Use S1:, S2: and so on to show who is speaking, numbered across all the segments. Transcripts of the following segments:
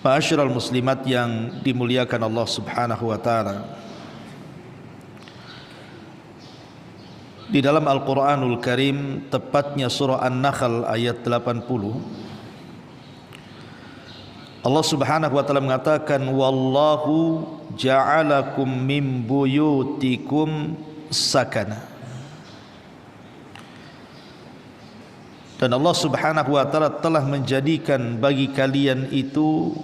S1: Ma'asyiral muslimat yang dimuliakan Allah Subhanahu wa taala. Di dalam Al-Qur'anul Karim, tepatnya surah An-Nahl ayat 80, Allah Subhanahu wa taala mengatakan, wallahu ja'alakum min buyutikum sakana. Dan Allah Subhanahu wa taala telah menjadikan bagi kalian itu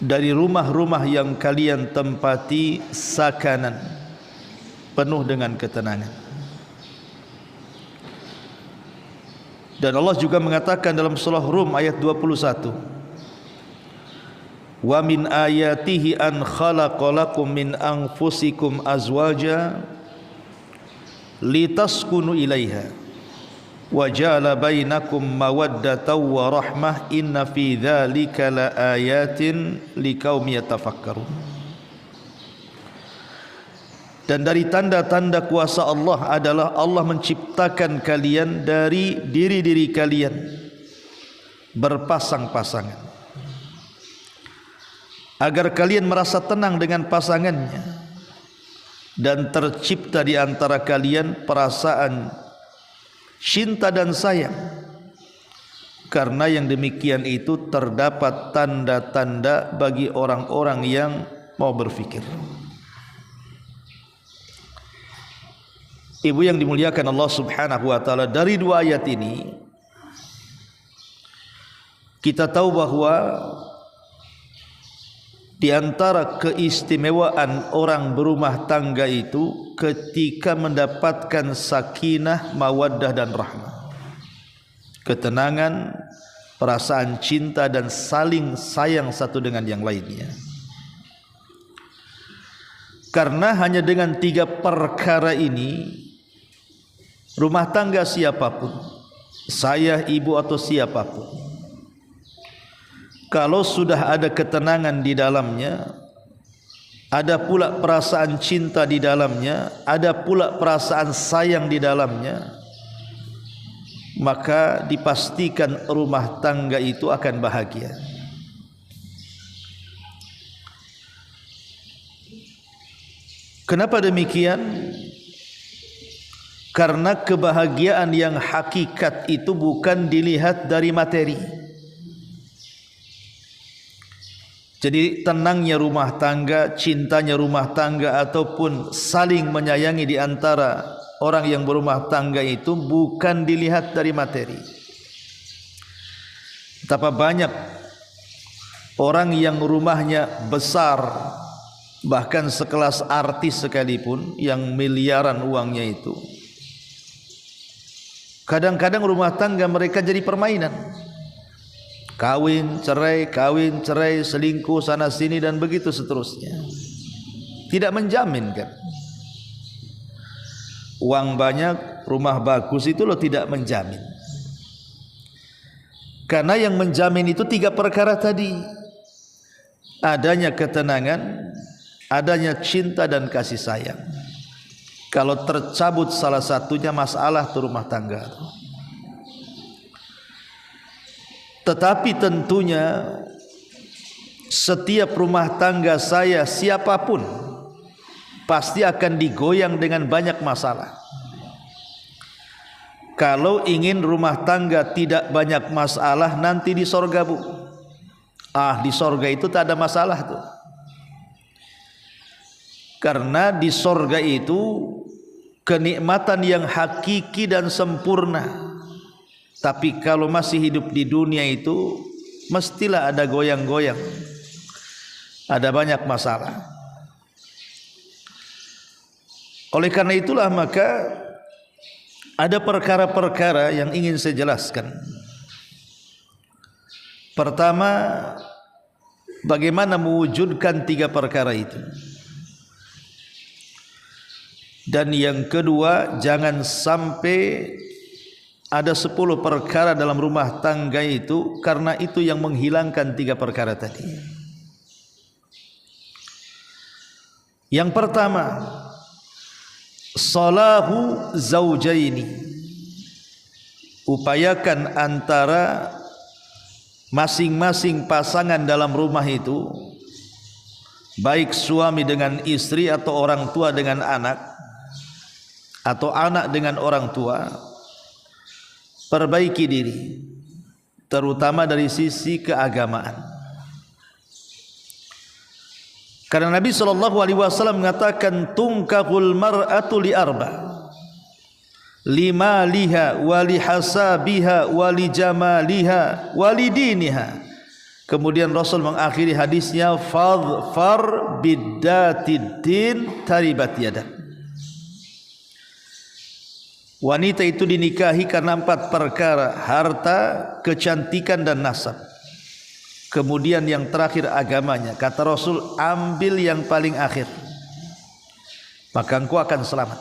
S1: dari rumah-rumah yang kalian tempati sakanan, penuh dengan ketenangan. Dan Allah juga mengatakan dalam surah Rum ayat 21, wa min ayatihi an khalaqalakum min anfusikum azwaja litaskunu ilaiha wa ja'ala bainakum mawaddatan wa rahmah inna fi dzalika laayatin liqaumin yatafakkarun. Dan dari tanda-tanda kuasa Allah adalah Allah menciptakan kalian dari diri-diri kalian berpasang-pasangan, agar kalian merasa tenang dengan pasangannya, dan tercipta di antara kalian perasaan cinta dan sayang. Karena yang demikian itu terdapat tanda-tanda bagi orang-orang yang mau berfikir. Ibu yang dimuliakan Allah Subhanahu wa taala, dari dua ayat ini kita tahu bahwa di antara keistimewaan orang berumah tangga itu ketika mendapatkan sakinah, mawaddah dan rahmah, ketenangan, perasaan cinta dan saling sayang satu dengan yang lainnya. Karena hanya dengan tiga perkara ini, rumah tangga siapapun, saya, ibu atau siapapun, kalau sudah ada ketenangan di dalamnya, ada pula perasaan cinta di dalamnya, ada pula perasaan sayang di dalamnya, maka dipastikan rumah tangga itu akan bahagia. Kenapa demikian? Karena kebahagiaan yang hakikat itu bukan dilihat dari materi. Jadi tenangnya rumah tangga, cintanya rumah tangga, ataupun saling menyayangi di antara orang yang berumah tangga itu bukan dilihat dari materi. Betapa banyak orang yang rumahnya besar, bahkan sekelas artis sekalipun, yang miliaran uangnya itu, kadang-kadang rumah tangga mereka jadi permainan. Kawin, cerai, selingkuh sana sini dan begitu seterusnya. Tidak menjamin kan? Uang banyak, rumah bagus itu loh tidak menjamin. Karena yang menjamin itu tiga perkara tadi. Adanya ketenangan, adanya cinta dan kasih sayang. Kalau tercabut salah satunya, masalah tuh rumah tangga. Tetapi tentunya setiap rumah tangga saya, siapapun, pasti akan digoyang dengan banyak masalah. Kalau ingin rumah tangga tidak banyak masalah, nanti di sorga, bu. Di sorga itu tak ada masalah tuh. Karena di sorga itu kenikmatan yang hakiki dan sempurna. Tapi kalau masih hidup di dunia itu mestilah ada goyang-goyang, ada banyak masalah. Oleh karena itulah maka ada perkara-perkara yang ingin saya jelaskan. Pertama, bagaimana mewujudkan tiga perkara itu. Dan yang kedua, jangan sampai ada 10 perkara dalam rumah tangga itu, karena itu yang menghilangkan tiga perkara tadi. Yang pertama, salahu zaujaini, upayakan antara masing-masing pasangan dalam rumah itu, baik suami dengan istri atau orang tua dengan anak, atau anak dengan orang tua, perbaiki diri, terutama dari sisi keagamaan. Karena Nabi SAW mengatakan, tungkahul mar'atu li arba, limaliha wali hasabiha wali jamaliha wali diniha. Kemudian Rasul mengakhiri hadisnya, fadfar biddatiddin taribat yadak. Wanita itu dinikahi karena 4 perkara: harta, kecantikan dan nasab. Kemudian yang terakhir agamanya. Kata Rasul, ambil yang paling akhir, maka engkau akan selamat.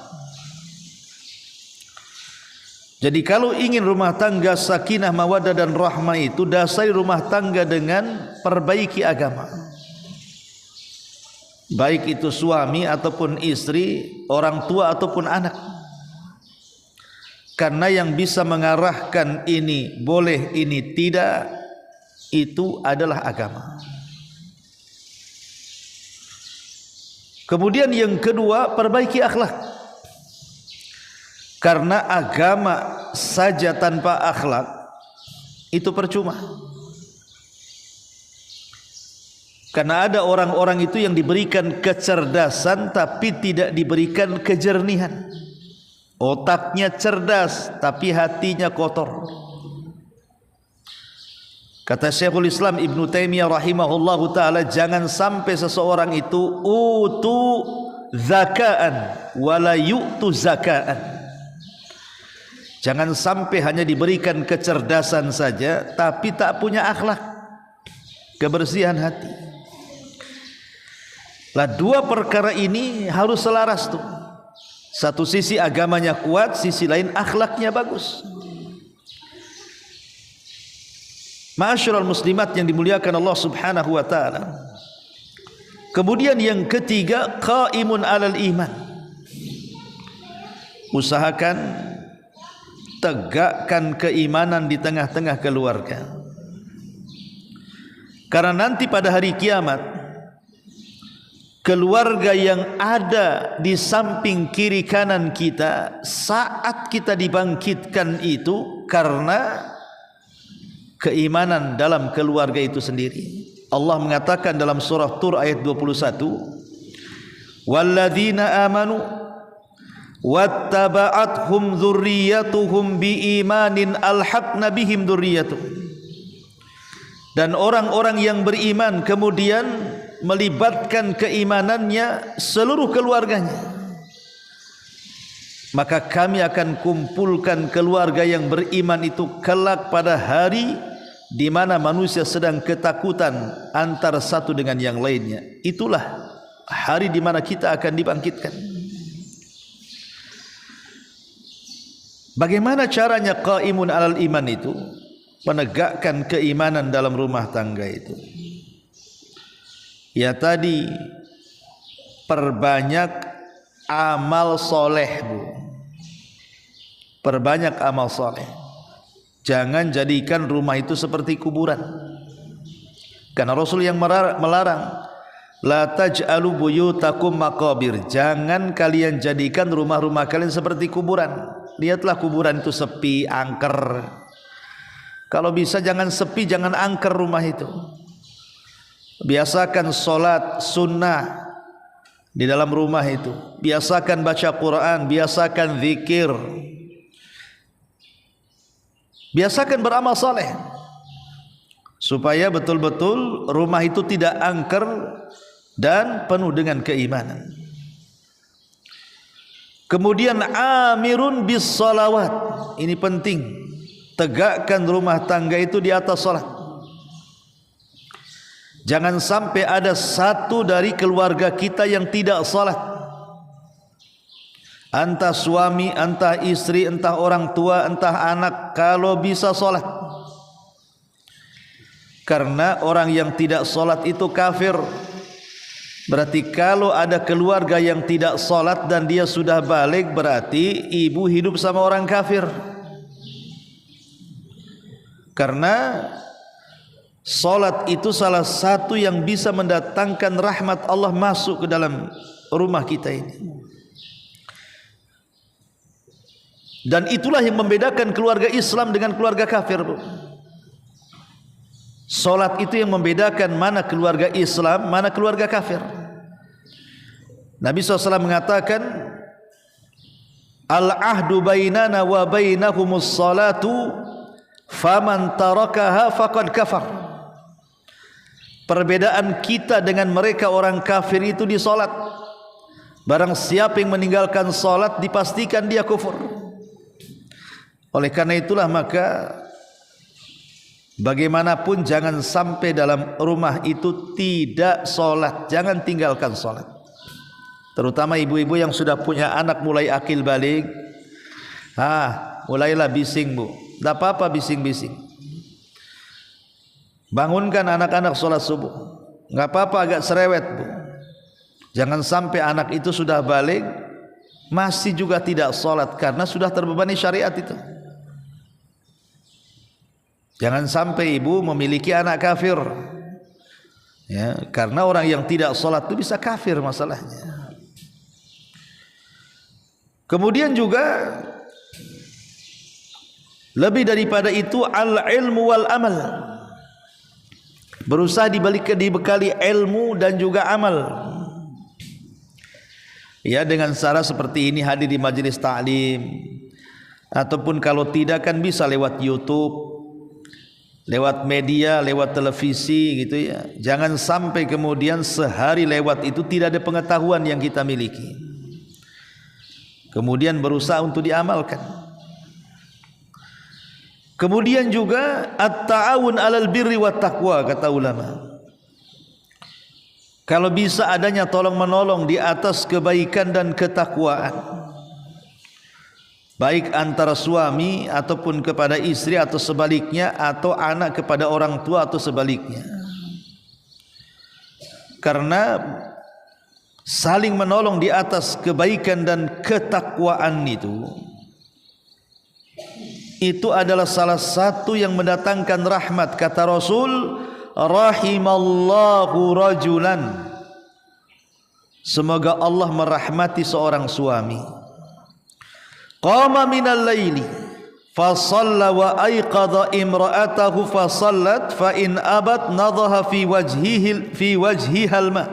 S1: Jadi kalau ingin rumah tangga sakinah, mawaddah dan rahmah itu, dasari rumah tangga dengan perbaiki agama. Baik itu suami ataupun istri, orang tua ataupun anak. Karena yang bisa mengarahkan ini boleh, ini tidak, itu adalah agama. Kemudian yang kedua, perbaiki akhlak. Karena agama saja tanpa akhlak itu percuma. Karena ada orang-orang itu yang diberikan kecerdasan tapi tidak diberikan kejernihan. Otaknya cerdas tapi hatinya kotor. Kata Syekhul Islam Ibnu Taimiyah rahimahullahu taala, jangan sampai seseorang itu utu zakaan wala yu'tu zakaan. Jangan sampai hanya diberikan kecerdasan saja tapi tak punya akhlak, kebersihan hati. Lah, 2 perkara ini harus selaras tuh. Satu sisi agamanya kuat, sisi lain akhlaknya bagus. Ma'asyiral muslimat yang dimuliakan Allah Subhanahu wa taala. Kemudian yang ketiga, qaimun 'alal iman. Usahakan tegakkan keimanan di tengah-tengah keluarga. Karena nanti pada hari kiamat, keluarga yang ada di samping kiri kanan kita saat kita dibangkitkan itu karena keimanan dalam keluarga itu sendiri. Allah mengatakan dalam surah Tur ayat 21, walladzina amanu wattaba'athum dzurriyyatuhum biimanin alhaqna bihim dzurriyyatuhum. Dan orang-orang yang beriman kemudian melibatkan keimanannya seluruh keluarganya, maka kami akan kumpulkan keluarga yang beriman itu kelak pada hari di mana manusia sedang ketakutan antara satu dengan yang lainnya. Itulah hari di mana kita akan dibangkitkan. Bagaimana caranya qaimun 'alal iman itu? Menegakkan keimanan dalam rumah tangga itu. Ya tadi, perbanyak amal soleh, Bu. Perbanyak amal soleh. Jangan jadikan rumah itu seperti kuburan. Karena Rasul yang melarang, la taj'alu buyutakum maqabir. Jangan kalian jadikan rumah-rumah kalian seperti kuburan. Lihatlah kuburan itu sepi, angker. Kalau bisa jangan sepi, jangan angker rumah itu. Biasakan solat sunnah di dalam rumah itu. Biasakan baca Quran, biasakan zikir, biasakan beramal saleh, supaya betul-betul rumah itu tidak angker dan penuh dengan keimanan. Kemudian amirun bis salawat. Ini penting. Tegakkan rumah tangga itu di atas salat. Jangan sampai ada satu dari keluarga kita yang tidak salat. Entah suami, entah istri, entah orang tua, entah anak, kalau bisa salat. Karena orang yang tidak salat itu kafir. Berarti kalau ada keluarga yang tidak salat dan dia sudah balik, berarti ibu hidup sama orang kafir. Karena Salat itu salah satu yang bisa mendatangkan rahmat Allah masuk ke dalam rumah kita ini. Dan itulah yang membedakan keluarga Islam dengan keluarga kafir, Bu. Salat itu yang membedakan mana keluarga Islam, mana keluarga kafir. Nabi SAW mengatakan, al-ahdu bainana wa bainahumus salatu faman tarakaha faqad kafar. Perbedaan kita dengan mereka orang kafir itu di salat. Barang siapa yang meninggalkan salat dipastikan dia kufur. Oleh karena itulah maka bagaimanapun jangan sampai dalam rumah itu tidak salat, jangan tinggalkan salat. Terutama ibu-ibu yang sudah punya anak mulai akil balik. Mulailah bising, Bu. Tidak apa-apa bising-bising. Bangunkan anak-anak sholat subuh. Enggak apa-apa agak cerewet, Bu. Jangan sampai anak itu sudah balik masih juga tidak sholat karena sudah terbebani syariat itu. Jangan sampai ibu memiliki anak kafir, ya, karena orang yang tidak sholat itu bisa kafir masalahnya. Kemudian juga lebih daripada itu al-ilmu wal amal. Berusaha dibekali ilmu dan juga amal. Ya, dengan cara seperti ini hadir di majelis ta'lim, ataupun kalau tidak kan bisa lewat YouTube, lewat media, lewat televisi gitu ya. Jangan sampai kemudian sehari lewat itu tidak ada pengetahuan yang kita miliki. Kemudian berusaha untuk diamalkan. Kemudian juga at-ta'awun 'alal birri wat taqwa, kata ulama. Kalau bisa adanya tolong menolong di atas kebaikan dan ketakwaan, baik antara suami ataupun kepada istri atau sebaliknya, atau anak kepada orang tua atau sebaliknya. Karena saling menolong di atas kebaikan dan ketakwaan itu adalah salah satu yang mendatangkan rahmat. Kata Rasul, rahimallahu rajulan, semoga Allah merahmati seorang suami, qama minal laili fasalla wa ayqadha imra'atahu fasallat fa in abat nadhaha fi wajhihal ma.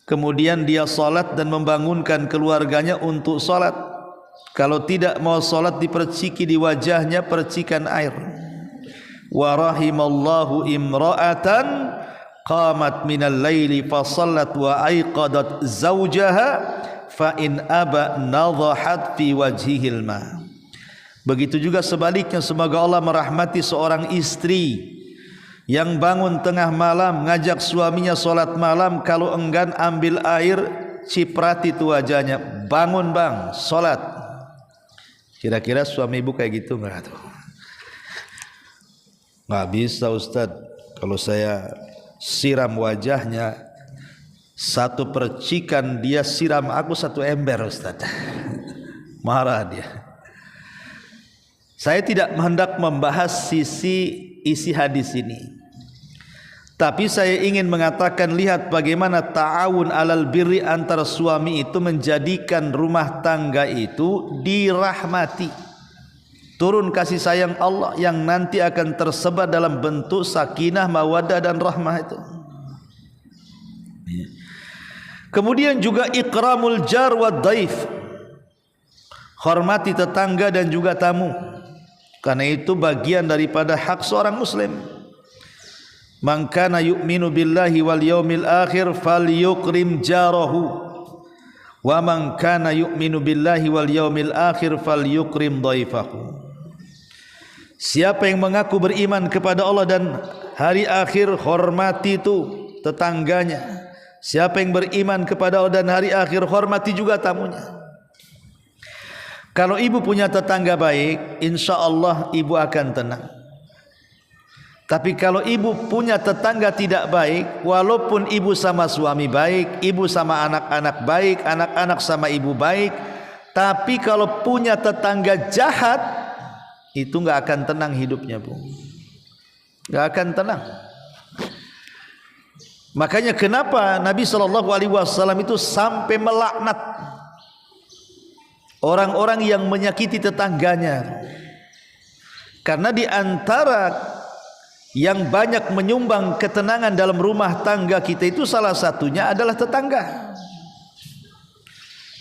S1: Kemudian dia salat dan membangunkan keluarganya untuk salat. Kalau tidak mau salat diperciki di wajahnya percikan air. Wa rahimallahu imra'atan qamat minal laili fasallat wa ayqadat zawjaha fa in aba nadhahat fi wajhihil ma. Begitu juga sebaliknya, semoga Allah merahmati seorang istri yang bangun tengah malam ngajak suaminya salat malam, kalau enggan ambil air ciprati tu wajahnya, bangun bang salat. Kira-kira suami ibu kayak gitu enggak tuh? Nggak bisa Ustaz, kalau saya siram wajahnya satu percikan, dia siram aku satu ember Ustaz. Marah dia. Saya tidak hendak membahas sisi isi hadis ini, tapi saya ingin mengatakan, lihat bagaimana ta'awun alal birri antara suami itu menjadikan rumah tangga itu dirahmati. Turun kasih sayang Allah yang nanti akan tersebar dalam bentuk sakinah, mawaddah dan rahmah itu. Kemudian juga ikramul jar wa daif, hormati tetangga dan juga tamu, karena itu bagian daripada hak seorang muslim. Man kana yu'minu billahi wal yaumil akhir falyukrim jarahu wa man kana yu'minu billahi wal yaumil akhir falyukrim dhaifahu. Siapa yang mengaku beriman kepada Allah dan hari akhir, hormati itu tetangganya. Siapa yang beriman kepada Allah dan hari akhir, hormati juga tamunya. Kalau ibu punya tetangga baik, insya Allah ibu akan tenang. Tapi kalau ibu punya tetangga tidak baik, walaupun ibu sama suami baik, ibu sama anak-anak baik, anak-anak sama ibu baik, tapi kalau punya tetangga jahat, itu nggak akan tenang hidupnya, Bu. Gak akan tenang. Makanya kenapa Nabi SAW itu sampai melaknat orang-orang yang menyakiti tetangganya. Karena di antara yang banyak menyumbang ketenangan dalam rumah tangga kita itu salah satunya adalah tetangga.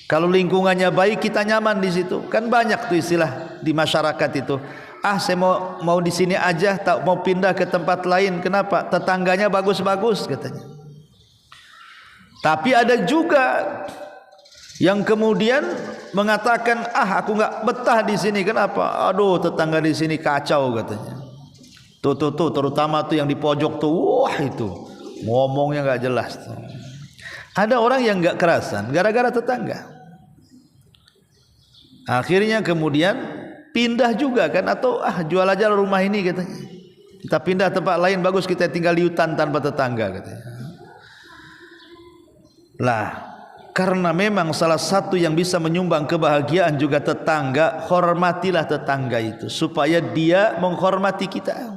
S1: Kalau lingkungannya baik, kita nyaman di situ. Kan banyak tuh istilah di masyarakat itu. Saya mau di sini aja, tak mau pindah ke tempat lain. Kenapa? Tetangganya bagus-bagus katanya. Tapi ada juga yang kemudian mengatakan, aku nggak betah di sini. Kenapa? Aduh, tetangga di sini kacau katanya. Tuh, terutama tuh yang di pojok tuh, wah itu ngomongnya nggak jelas. Ada orang yang nggak kerasan gara-gara tetangga. Akhirnya kemudian pindah juga kan, atau jual aja rumah ini katanya. Kita pindah tempat lain, bagus kita tinggal di hutan tanpa tetangga katanya. Lah, karena memang salah satu yang bisa menyumbang kebahagiaan juga tetangga, hormatilah tetangga itu supaya dia menghormati kita.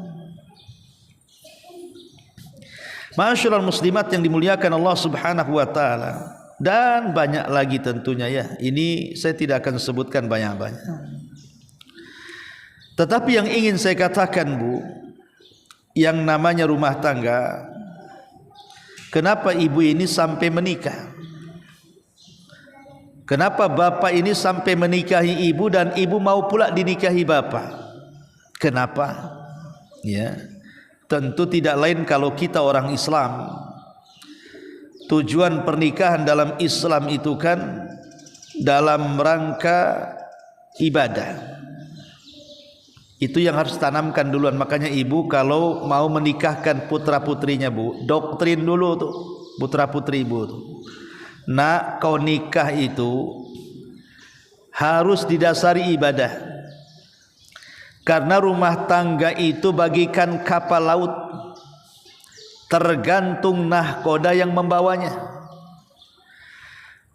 S1: Masyaallah muslimat yang dimuliakan Allah Subhanahu wa taala. Dan banyak lagi tentunya ya. Ini saya tidak akan sebutkan banyak-banyak. Tetapi yang ingin saya katakan Bu, yang namanya rumah tangga, kenapa ibu ini sampai menikah? Kenapa bapak ini sampai menikahi ibu dan ibu mau pula dinikahi bapak? Kenapa? Ya, tentu tidak lain kalau kita orang Islam. Tujuan pernikahan dalam Islam itu kan dalam rangka ibadah. Itu yang harus tanamkan duluan. Makanya ibu kalau mau menikahkan putra putrinya Bu, doktrin dulu tuh putra putri ibu tuh. Nak, kau nikah itu harus didasari ibadah. Karena rumah tangga itu bagikan kapal laut, tergantung nahkoda yang membawanya.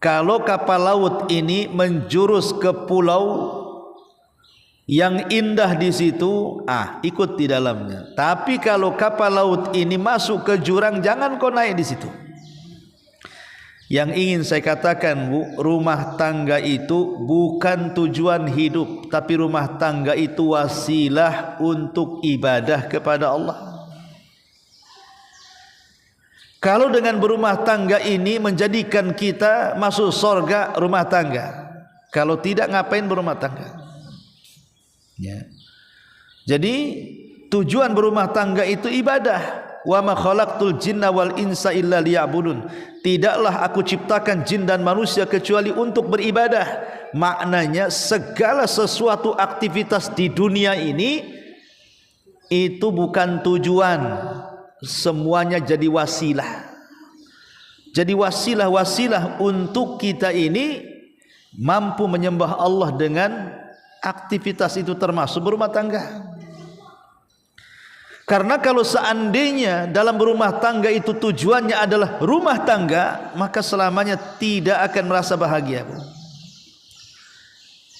S1: Kalau kapal laut ini menjurus ke pulau yang indah di situ, ikut di dalamnya. Tapi kalau kapal laut ini masuk ke jurang, jangan kau naik di situ. Yang ingin saya katakan Bu, rumah tangga itu bukan tujuan hidup, tapi rumah tangga itu wasilah untuk ibadah kepada Allah. Kalau dengan berumah tangga ini menjadikan kita masuk surga rumah tangga, kalau tidak ngapain berumah tangga? Ya. Jadi tujuan berumah tangga itu ibadah. Wa ma khalaqtul jinna wal insa illa liya'budun. Tidaklah aku ciptakan jin dan manusia kecuali untuk beribadah. Maknanya segala sesuatu aktivitas di dunia ini itu bukan tujuan. Semuanya jadi wasilah. Jadi wasilah untuk kita ini mampu menyembah Allah dengan aktivitas itu, termasuk berumah tangga. Karena kalau seandainya dalam berumah tangga itu tujuannya adalah rumah tangga, maka selamanya tidak akan merasa bahagia.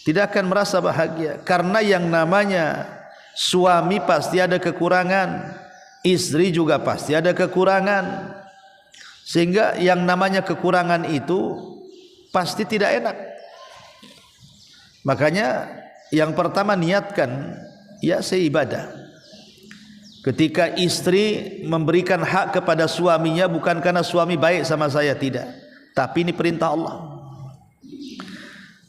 S1: Tidak akan merasa bahagia. Karena yang namanya suami pasti ada kekurangan, istri juga pasti ada kekurangan. Sehingga yang namanya kekurangan itu pasti tidak enak. Makanya yang pertama niatkan, ya saya ibadah. Ketika istri memberikan hak kepada suaminya bukan karena suami baik sama saya, tidak, tapi ini perintah Allah.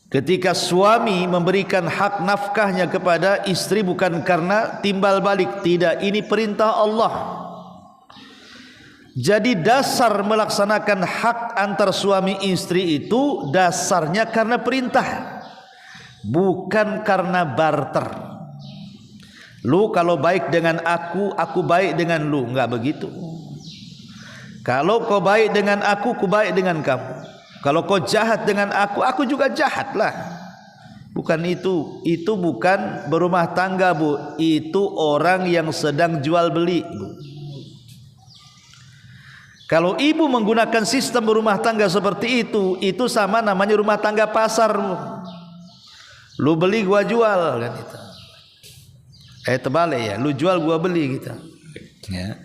S1: Ketika suami memberikan hak nafkahnya kepada istri bukan karena timbal balik, tidak, ini perintah Allah. Jadi dasar melaksanakan hak antar suami istri itu dasarnya karena perintah, bukan karena barter. Lu kalau baik dengan aku baik dengan lu, enggak begitu. Kalau kau baik dengan aku baik dengan kamu. Kalau kau jahat dengan aku juga jahatlah. Bukan itu. Itu bukan berumah tangga Bu. Itu orang yang sedang jual beli Bu. Kalau ibu menggunakan sistem berumah tangga seperti itu sama namanya rumah tangga pasar Bu. Lu beli gua jual kan itu. Terbalik ya, lu jual gua beli gitu. Ya.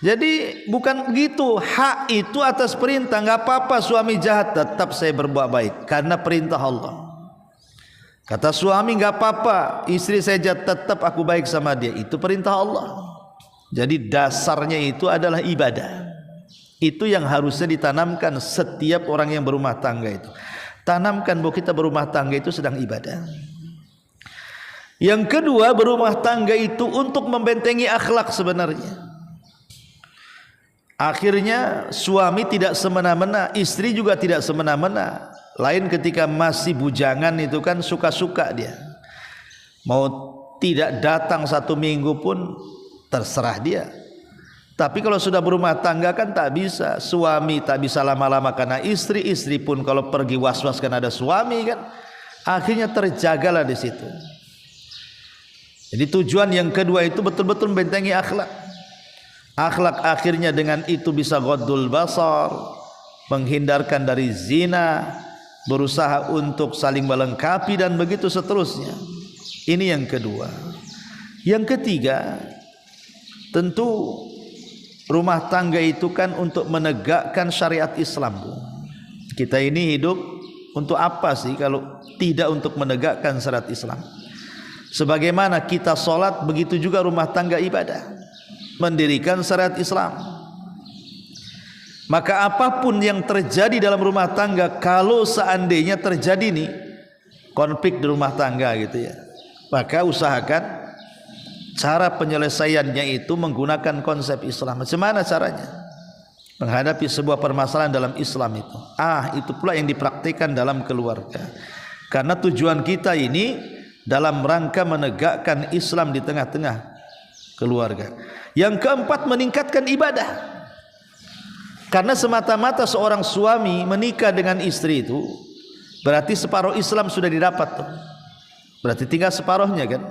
S1: Jadi bukan begitu, hak itu atas perintah. Nggak apa-apa suami jahat, tetap saya berbuat baik karena perintah Allah. Kata suami nggak apa-apa istri saya jahat, tetap aku baik sama dia, itu perintah Allah. Jadi dasarnya itu adalah ibadah. Itu yang harusnya ditanamkan setiap orang yang berumah tangga itu. Tanamkan bahwa kita berumah tangga itu sedang ibadah. Yang kedua, berumah tangga itu untuk membentengi akhlak sebenarnya. Akhirnya suami tidak semena-mena, istri juga tidak semena-mena. Lain ketika masih bujangan itu kan suka-suka dia. Mau tidak datang 1 minggu pun terserah dia. Tapi kalau sudah berumah tangga kan tak bisa. Suami tak bisa lama-lama karena istri, istri pun kalau pergi was-was kan ada suami kan. Akhirnya terjagalah di situ. Jadi tujuan yang kedua itu betul-betul membentengi akhlak. Akhlak akhirnya dengan itu bisa ghaddul basar, menghindarkan dari zina, berusaha untuk saling melengkapi dan begitu seterusnya. Ini yang kedua. Yang ketiga, tentu rumah tangga itu kan untuk menegakkan syariat Islam. Kita ini hidup untuk apa sih kalau tidak untuk menegakkan syariat Islam? Sebagaimana kita sholat, begitu juga rumah tangga ibadah, mendirikan syariat Islam. Maka apapun yang terjadi dalam rumah tangga, kalau seandainya terjadi nih konflik di rumah tangga gitu ya, maka usahakan cara penyelesaiannya itu menggunakan konsep Islam. Macam mana caranya menghadapi sebuah permasalahan dalam Islam itu? Itu pula yang dipraktikkan dalam keluarga. Karena tujuan kita ini dalam rangka menegakkan Islam di tengah-tengah keluarga. Yang keempat, meningkatkan ibadah. Karena semata-mata seorang suami menikah dengan istri itu berarti separuh Islam sudah didapat tuh. Berarti tinggal separuhnya kan.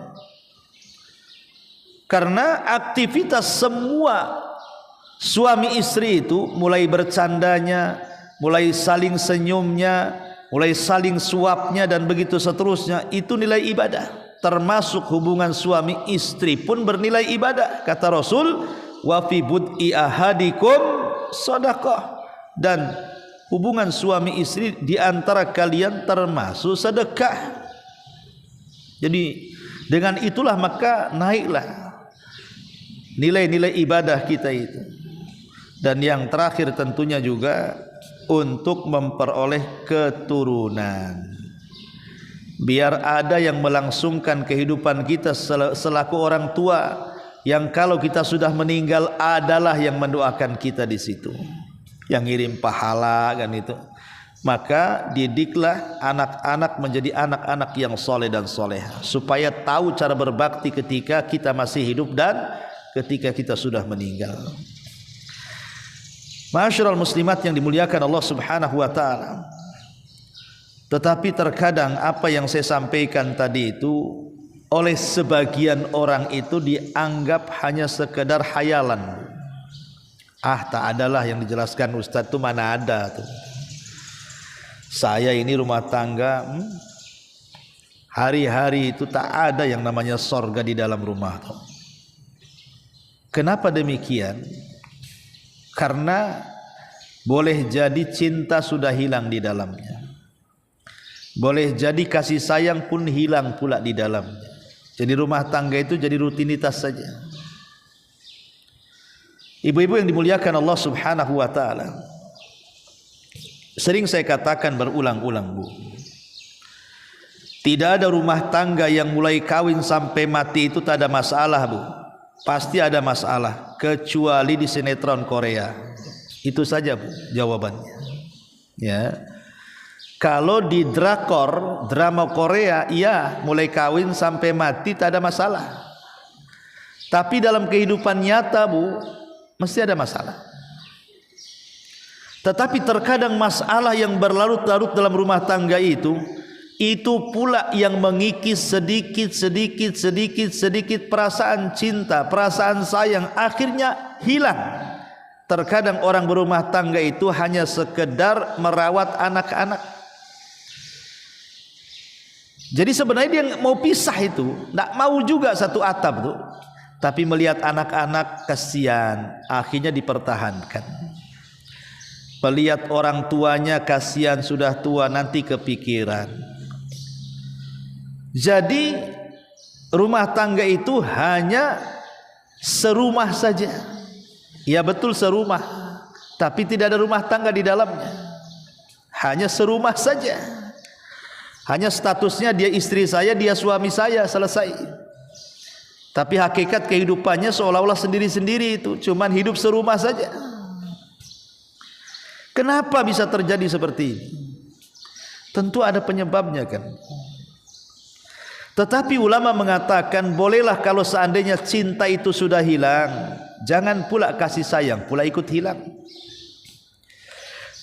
S1: Karena aktivitas semua suami istri itu, mulai bercandanya, mulai saling senyumnya, mulai saling suapnya dan begitu seterusnya, itu nilai ibadah. Termasuk hubungan suami istri pun bernilai ibadah. Kata Rasul, wa fi bud'i ahadikum sedekah, dan hubungan suami istri di antara kalian termasuk sedekah. Jadi dengan itulah maka naiklah nilai-nilai ibadah kita itu. Dan yang terakhir tentunya juga untuk memperoleh keturunan. Biar ada yang melangsungkan kehidupan kita selaku orang tua, yang kalau kita sudah meninggal adalah yang mendoakan kita di situ, yang ngirim pahala kan itu. Maka didiklah anak-anak menjadi anak-anak yang soleh dan soleha, supaya tahu cara berbakti ketika kita masih hidup dan ketika kita sudah meninggal. Ma'asyiral muslimat yang dimuliakan Allah Subhanahu wa taala. Tetapi terkadang apa yang saya sampaikan tadi itu oleh sebagian orang itu dianggap hanya sekedar hayalan. Tak adalah yang dijelaskan Ustaz itu, mana ada tuh. Saya ini rumah tangga, hari-hari itu tak ada yang namanya sorga di dalam rumah tuh. Kenapa demikian? Karena boleh jadi cinta sudah hilang di dalamnya. Boleh jadi kasih sayang pun hilang pula di dalamnya. Jadi rumah tangga itu jadi rutinitas saja. Ibu-ibu yang dimuliakan Allah Subhanahu wa taala, sering saya katakan berulang-ulang, Bu, tidak ada rumah tangga yang mulai kawin sampai mati itu tak ada masalah, Bu. Pasti ada masalah, kecuali di sinetron Korea. Itu saja, Bu, jawabannya. Ya. Kalau di drakor, drama Korea, iya, mulai kawin sampai mati tak ada masalah. Tapi dalam kehidupan nyata, Bu, mesti ada masalah. Tetapi terkadang masalah yang berlarut-larut dalam rumah tangga itu pula yang mengikis sedikit perasaan cinta, perasaan sayang, akhirnya hilang. Terkadang orang berumah tangga itu hanya sekedar merawat anak-anak. Jadi sebenarnya dia mau pisah itu, tidak mau juga satu atap tuh. Tapi melihat anak-anak kasihan, akhirnya dipertahankan. Melihat orang tuanya kasihan, sudah tua, nanti kepikiran. Jadi rumah tangga itu hanya serumah saja. Ya betul serumah, tapi tidak ada rumah tangga di dalamnya. Hanya serumah saja. Hanya statusnya dia istri saya, dia suami saya, selesai. Tapi hakikat kehidupannya seolah-olah sendiri-sendiri itu, cuman hidup serumah saja. Kenapa bisa terjadi seperti ini? Tentu ada penyebabnya kan. Tetapi ulama mengatakan bolehlah kalau seandainya cinta itu sudah hilang, jangan pula kasih sayang pula ikut hilang.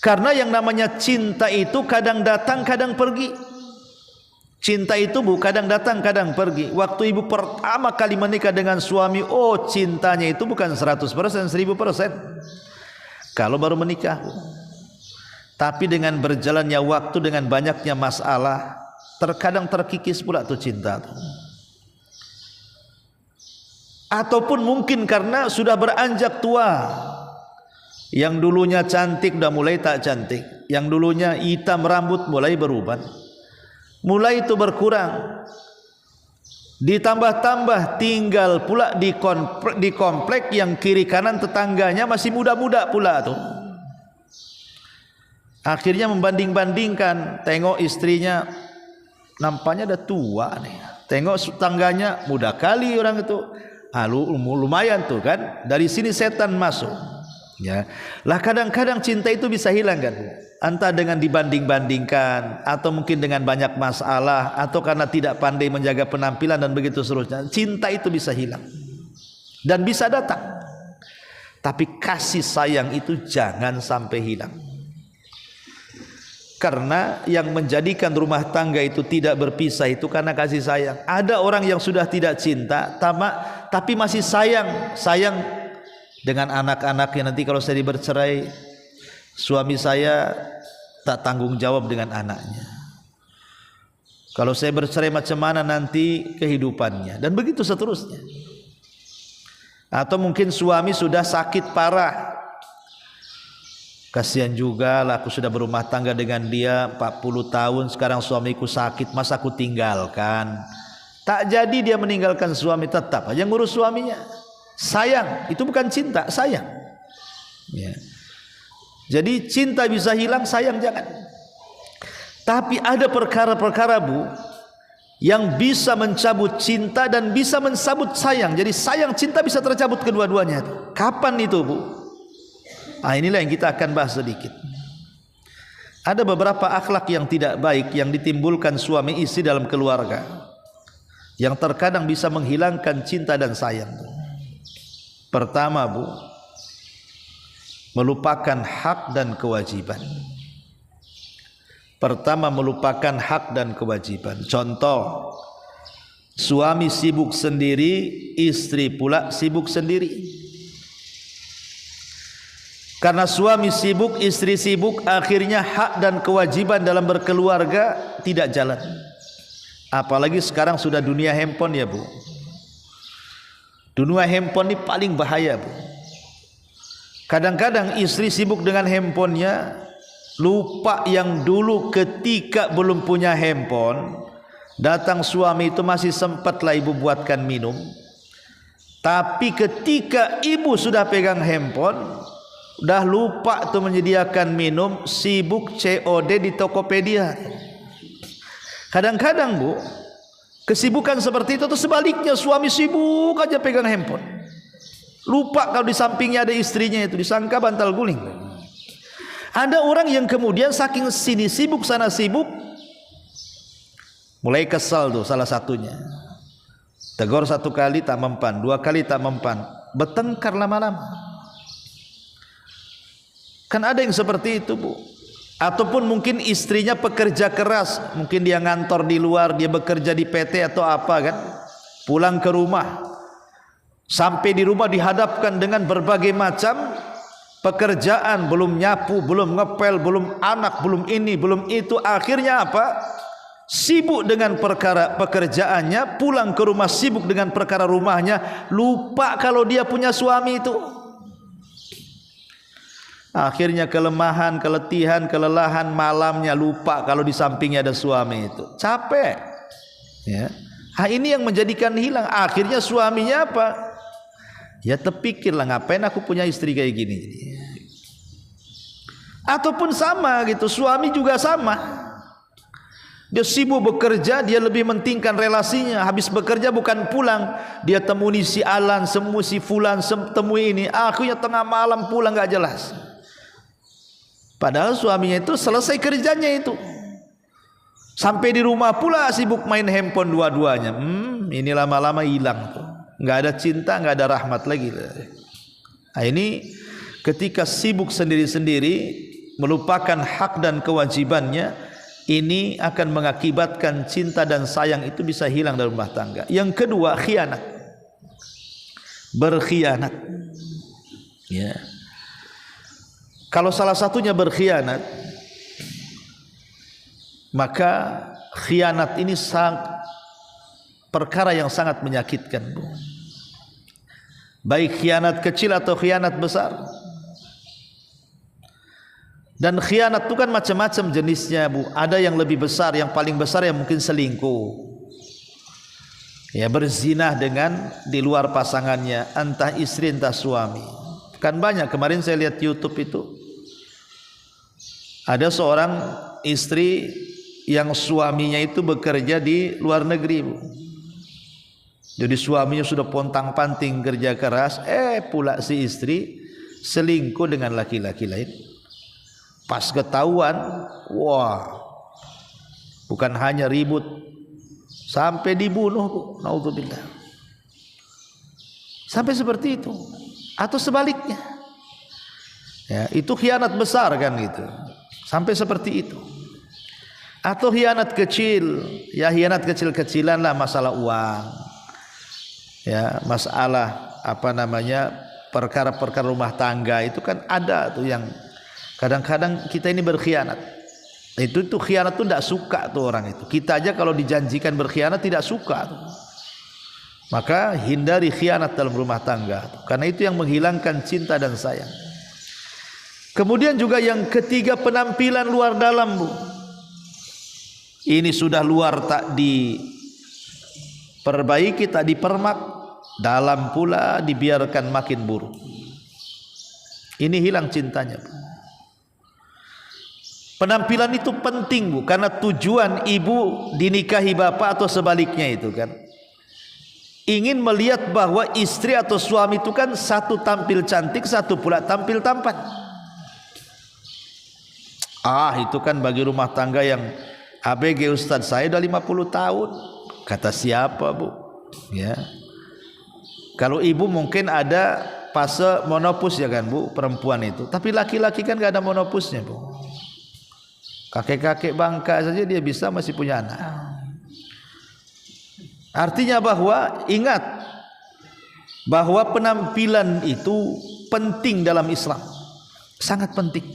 S1: Karena yang namanya cinta itu kadang datang kadang pergi. Cinta itu kadang datang kadang pergi. Waktu ibu pertama kali menikah dengan suami, oh cintanya itu bukan 100%, 1000%. Kalau baru menikah. Tapi dengan berjalannya waktu, dengan banyaknya masalah, terkadang terkikis pula tuh cinta tuh. Ataupun mungkin karena sudah beranjak tua. Yang dulunya cantik udah mulai tak cantik. Yang dulunya hitam rambut mulai berubah. Mulai itu berkurang. Ditambah-tambah tinggal pula di komplek yang kiri kanan tetangganya masih muda-muda pula tuh. Akhirnya membanding-bandingkan, tengok istrinya nampaknya udah tua nih. Tengok tetangganya muda kali orang itu. Lumayan tuh kan. Dari sini setan masuk. Ya. Lah kadang-kadang cinta itu bisa hilang kan. Entah dengan dibanding-bandingkan, atau mungkin dengan banyak masalah, atau karena tidak pandai menjaga penampilan dan begitu seterusnya. Cinta itu bisa hilang dan bisa datang. Tapi kasih sayang itu jangan sampai hilang. Karena yang menjadikan rumah tangga itu tidak berpisah itu karena kasih sayang. Ada orang yang sudah tidak cinta tapi masih sayang dengan anak-anaknya. Nanti kalau saya bercerai, suami saya tak tanggung jawab dengan anaknya. Kalau saya bercerai macam mana nanti kehidupannya, dan begitu seterusnya. Atau mungkin suami sudah sakit parah, kasihan juga lah, aku sudah berumah tangga dengan dia 40 tahun, sekarang suamiku sakit, masa aku tinggalkan? Tak jadi dia meninggalkan suami, tetap aja ngurus suaminya. Sayang, itu bukan cinta, sayang. Ya. Jadi cinta bisa hilang, sayang jangan. Tapi ada perkara-perkara Bu yang bisa mencabut cinta dan bisa mencabut sayang. Jadi sayang cinta bisa tercabut kedua-duanya. Kapan itu Bu? Inilah yang kita akan bahas sedikit. Ada beberapa akhlak yang tidak baik yang ditimbulkan suami istri dalam keluarga, yang terkadang bisa menghilangkan cinta dan sayang. Pertama Bu, melupakan hak dan kewajiban. Pertama, melupakan hak dan kewajiban. Contoh, suami sibuk sendiri, istri pula sibuk sendiri. Karena suami sibuk, istri sibuk, akhirnya hak dan kewajiban dalam berkeluarga tidak jalan. Apalagi sekarang sudah dunia handphone ya Bu. Dunia handphone ini paling bahaya Bu. Kadang-kadang istri sibuk dengan handphonenya, lupa yang dulu ketika belum punya handphone, datang suami itu masih sempatlah ibu buatkan minum. Tapi ketika ibu sudah pegang handphone, udah lupa tuh menyediakan minum, sibuk COD di Tokopedia. Kadang-kadang Bu, kesibukan seperti itu tuh sebaliknya, suami sibuk aja pegang handphone. Lupa kalau di sampingnya ada istrinya, itu disangka bantal guling. Ada orang yang kemudian saking sini sibuk sana sibuk, mulai kesal tuh salah satunya. Tegur 1 kali tak mempan, 2 kali tak mempan, bertengkar lama-lama. Kan ada yang seperti itu Bu. Ataupun mungkin istrinya pekerja keras, mungkin dia ngantor di luar, dia bekerja di PT atau apa kan, pulang ke rumah, sampai di rumah dihadapkan dengan berbagai macam pekerjaan, belum nyapu, belum ngepel, belum anak, belum ini, belum itu. Akhirnya apa? sibuk dengan perkara pekerjaannya, pulang ke rumah sibuk dengan perkara rumahnya, lupa kalau dia punya suami itu. Akhirnya kelemahan, keletihan, kelelahan, malamnya lupa kalau di sampingnya ada suami itu. Capek. Ya. Ini yang menjadikan hilang. Akhirnya suaminya apa? Ya terpikirlah, ngapain aku punya istri kayak gini. Ataupun sama gitu, suami juga sama. Dia sibuk bekerja, dia lebih mentingkan relasinya. Habis bekerja bukan pulang, dia temui si Alan, semua si Fulan, temui ini. Akhirnya tengah malam pulang gak jelas. Padahal suaminya itu selesai kerjanya itu. Sampai di rumah pula sibuk main handphone dua-duanya. Ini lama-lama hilang tuh. Gak ada cinta, gak ada rahmat lagi. Nah ini ketika sibuk sendiri-sendiri, melupakan hak dan kewajibannya, ini akan mengakibatkan cinta dan sayang itu bisa hilang dalam rumah tangga. Yang kedua, khianat. Berkhianat. Ya. Kalau salah satunya berkhianat, maka khianat ini perkara yang sangat menyakitkan. Baik khianat kecil atau khianat besar. Dan khianat itu kan macam-macam jenisnya, Bu. Ada yang lebih besar, yang paling besar yang mungkin selingkuh. Ya, berzinah dengan di luar pasangannya, entah istri entah suami. Kan banyak, kemarin saya lihat YouTube itu. Ada seorang istri yang suaminya itu bekerja di luar negeri, Bu. Jadi suaminya sudah pontang-panting kerja keras, pula si istri selingkuh dengan laki-laki lain. Pas ketahuan, wah, bukan hanya ribut, sampai dibunuh, Bu. Naudzubillah. Sampai seperti itu. Atau sebaliknya. Ya, itu khianat besar kan gitu. Sampai seperti itu. Atau khianat kecil, ya khianat kecil-kecilan lah, masalah uang. Ya, masalah apa namanya? Perkara-perkara rumah tangga itu kan ada tuh yang kadang-kadang kita ini berkhianat. Itu khianat tuh tidak suka tuh orang itu. Kita aja kalau dijanjikan berkhianat tidak suka tuh. Maka hindari khianat dalam rumah tangga, karena itu yang menghilangkan cinta dan sayang. Kemudian juga yang ketiga, penampilan luar dalam, Bu. Ini sudah luar tak diperbaiki, tak dipermak, dalam pula dibiarkan makin buruk. Ini hilang cintanya, Bu. Penampilan itu penting, Bu, karena tujuan ibu dinikahi bapak atau sebaliknya itu kan ingin melihat bahwa istri atau suami itu kan satu tampil cantik, satu pula tampil tampan. Itu kan bagi rumah tangga yang ABG, Ustadz saya udah 50 tahun. Kata siapa, Bu? Ya. Kalau ibu mungkin ada fase monopus ya kan, Bu, perempuan itu. Tapi laki-laki kan gak ada monopusnya, Bu. Kakek-kakek bangka saja dia bisa masih punya anak. Artinya bahwa ingat bahwa penampilan itu penting dalam Islam, sangat penting.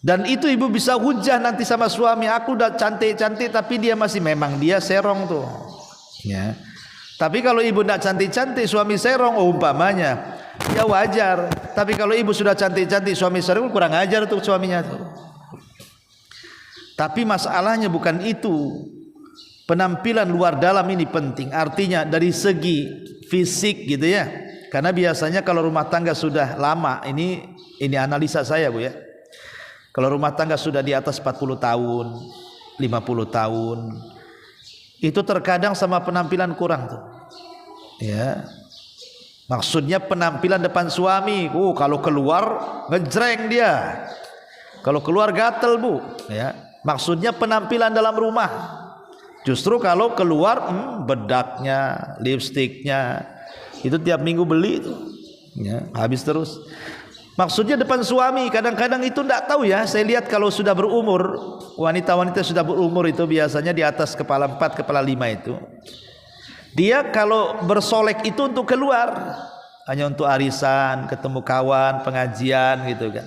S1: Dan itu ibu bisa hujah nanti sama suami, aku udah cantik-cantik tapi dia masih, memang dia serong tuh. Ya. Tapi kalau ibu tidak cantik-cantik suami serong, umpamanya, ya wajar. Tapi kalau ibu sudah cantik-cantik suami serong, kurang ajar tuh suaminya tuh. Tapi masalahnya bukan itu. Penampilan luar dalam ini penting. Artinya dari segi fisik gitu ya. Karena biasanya kalau rumah tangga sudah lama, ini analisa saya, Bu ya. Kalau rumah tangga sudah di atas 40 tahun, 50 tahun, itu terkadang sama penampilan kurang tuh. Ya. Maksudnya penampilan depan suami, kalau keluar ngejreng dia. Kalau keluar gatel, Bu, ya. Maksudnya penampilan dalam rumah. Justru kalau keluar bedaknya, lipstiknya itu tiap minggu beli itu, ya, habis terus. Maksudnya depan suami, kadang-kadang itu tidak tahu ya. Saya lihat kalau sudah berumur, wanita-wanita sudah berumur itu biasanya di atas kepala 4, kepala 5 itu. Dia kalau bersolek itu untuk keluar, hanya untuk arisan, ketemu kawan, pengajian gitu kan.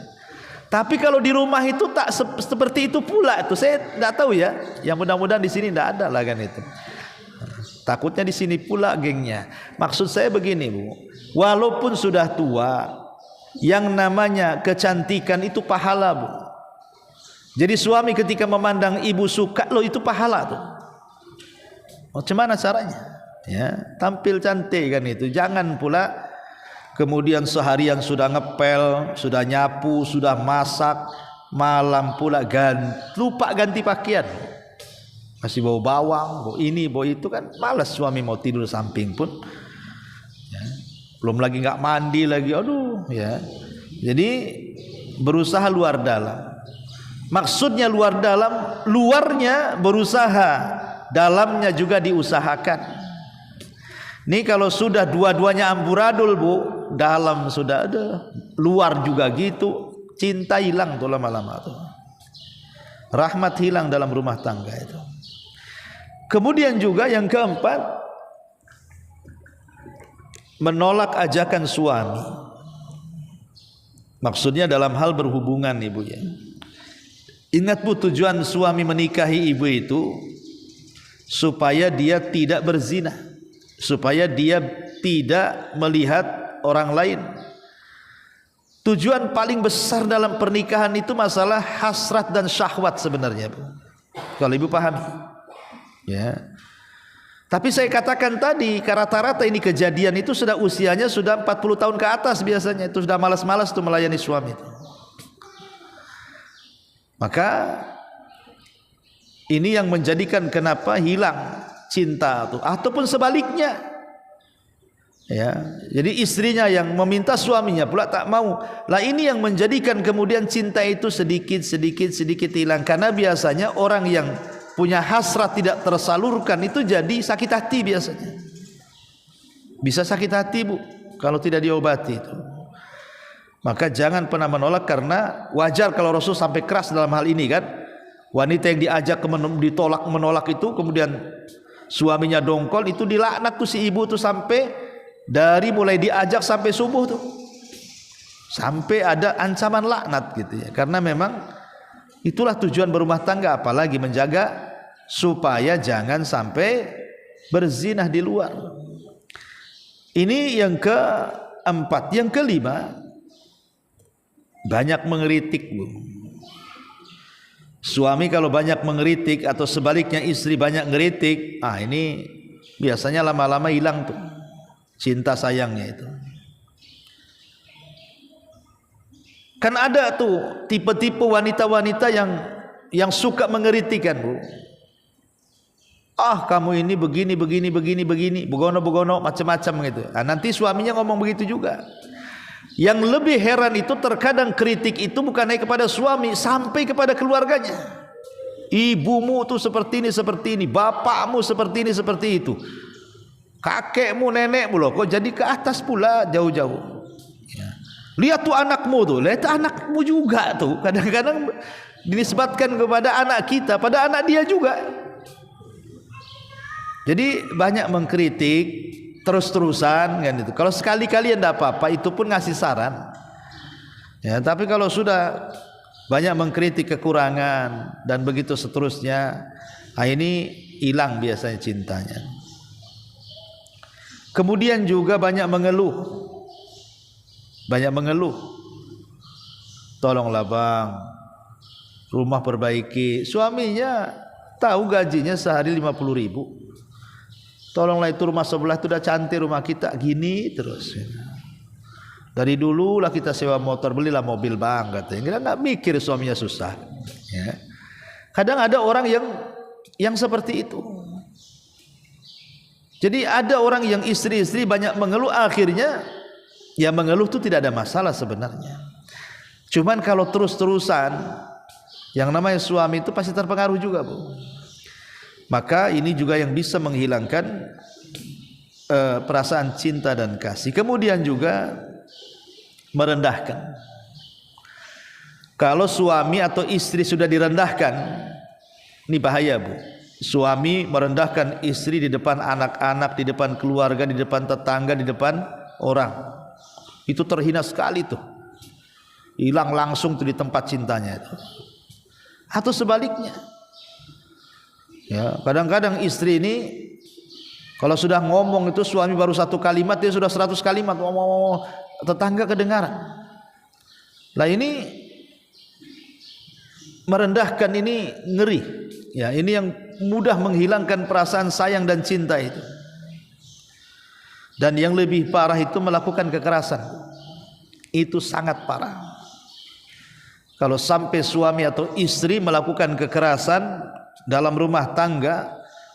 S1: Tapi kalau di rumah itu tak seperti itu pula itu. Saya tidak tahu ya. Yang mudah-mudahan di sini tidak ada lah kan itu. Takutnya di sini pula gengnya. Maksud saya begini Bu, walaupun sudah tua, yang namanya kecantikan itu pahala Bu. Jadi suami ketika memandang ibu suka, loh itu pahala tuh. Macam mana caranya? Ya, tampil cantik kan itu. Jangan pula kemudian seharian sudah ngepel, sudah nyapu, sudah masak, malam pula lupa ganti pakaian. Masih bau bawang, bau ini, bau itu kan malas suami mau tidur samping pun. Ya. Belum lagi nggak mandi lagi, aduh ya. Jadi berusaha luar dalam. Maksudnya luar dalam, luarnya berusaha, dalamnya juga diusahakan. Ini kalau sudah dua-duanya amburadul Bu, dalam sudah ada, luar juga gitu, cinta hilang tuh lama-lama tuh. Rahmat hilang dalam rumah tangga itu. Kemudian juga yang keempat, menolak ajakan suami. Maksudnya dalam hal berhubungan Ibu ya. Ingat Bu, tujuan suami menikahi ibu itu supaya dia tidak berzina, supaya dia tidak melihat orang lain. Tujuan paling besar dalam pernikahan itu masalah hasrat dan syahwat sebenarnya Bu. Kalau Ibu pahami ya. Tapi saya katakan tadi, rata-rata ini kejadian itu sudah usianya sudah 40 tahun ke atas biasanya. Itu sudah malas-malas tuh melayani suami itu. Maka ini yang menjadikan kenapa hilang cinta tuh, ataupun sebaliknya ya. Jadi istrinya yang meminta suaminya pula tak mau. Lah ini yang menjadikan kemudian cinta itu sedikit hilang. Karena biasanya orang yang punya hasrat tidak tersalurkan itu jadi sakit hati biasanya. Bisa sakit hati Bu kalau tidak diobati itu. Maka jangan pernah menolak, karena wajar kalau Rasul sampai keras dalam hal ini kan. Wanita yang diajak ditolak menolak itu, kemudian suaminya dongkol, itu dilaknat tuh si ibu tuh sampai dari mulai diajak sampai subuh tuh. Sampai ada ancaman laknat gitu ya. Karena memang itulah tujuan berumah tangga, apalagi menjaga supaya jangan sampai berzinah di luar. Ini yang keempat. Yang kelima, banyak mengeritik Bu. Suami kalau banyak mengeritik atau sebaliknya istri banyak ngeritik, ini biasanya lama-lama hilang tuh cinta sayangnya itu. Kan ada tuh tipe-tipe wanita-wanita yang suka mengeritik kan Bu. Kamu ini begini, begono macam-macam gitu. Nanti suaminya ngomong begitu juga. Yang lebih heran itu terkadang kritik itu bukan hanya kepada suami, sampai kepada keluarganya. Ibumu tuh seperti ini, bapakmu seperti ini, seperti itu. Kakekmu, nenekmu loh, kok jadi ke atas pula jauh-jauh. Ya. Lihat tuh anakmu tuh, lihat anakmu juga tuh. Kadang-kadang dinisbatkan kepada anak kita, pada anak dia juga. Jadi banyak mengkritik terus-terusan kan itu. Kalau sekali-kali tidak apa-apa, itu pun ngasih saran. Ya, tapi kalau sudah banyak mengkritik kekurangan dan begitu seterusnya, ini hilang biasanya cintanya. Kemudian juga banyak mengeluh. Tolonglah Bang, rumah perbaiki. Suaminya tahu gajinya sehari 50.000. Tolonglah itu rumah sebelah itu udah cantik rumah kita, gini terus. Dari dulu lah kita sewa motor, belilah mobil Bang katanya. Kita nggak mikir suaminya susah. Ya. Kadang ada orang yang seperti itu. Jadi ada orang yang istri-istri banyak mengeluh, akhirnya ya mengeluh itu tidak ada masalah sebenarnya. Cuman kalau terus-terusan, yang namanya suami itu pasti terpengaruh juga Bu. Maka ini juga yang bisa menghilangkan perasaan cinta dan kasih. Kemudian juga merendahkan. Kalau suami atau istri sudah direndahkan, ini bahaya Bu. Suami merendahkan istri di depan anak-anak, di depan keluarga, di depan tetangga, di depan orang. Itu terhina sekali tuh. hilang langsung tuh di tempat cintanya itu. Atau sebaliknya. Ya, kadang-kadang istri ini kalau sudah ngomong itu suami baru satu kalimat dia sudah 100 kalimat ngomong, tetangga kedengaran. Lah ini merendahkan, ini ngeri. Ya, ini yang mudah menghilangkan perasaan sayang dan cinta itu. Dan yang lebih parah itu melakukan kekerasan. Itu sangat parah. Kalau sampai suami atau istri melakukan kekerasan dalam rumah tangga,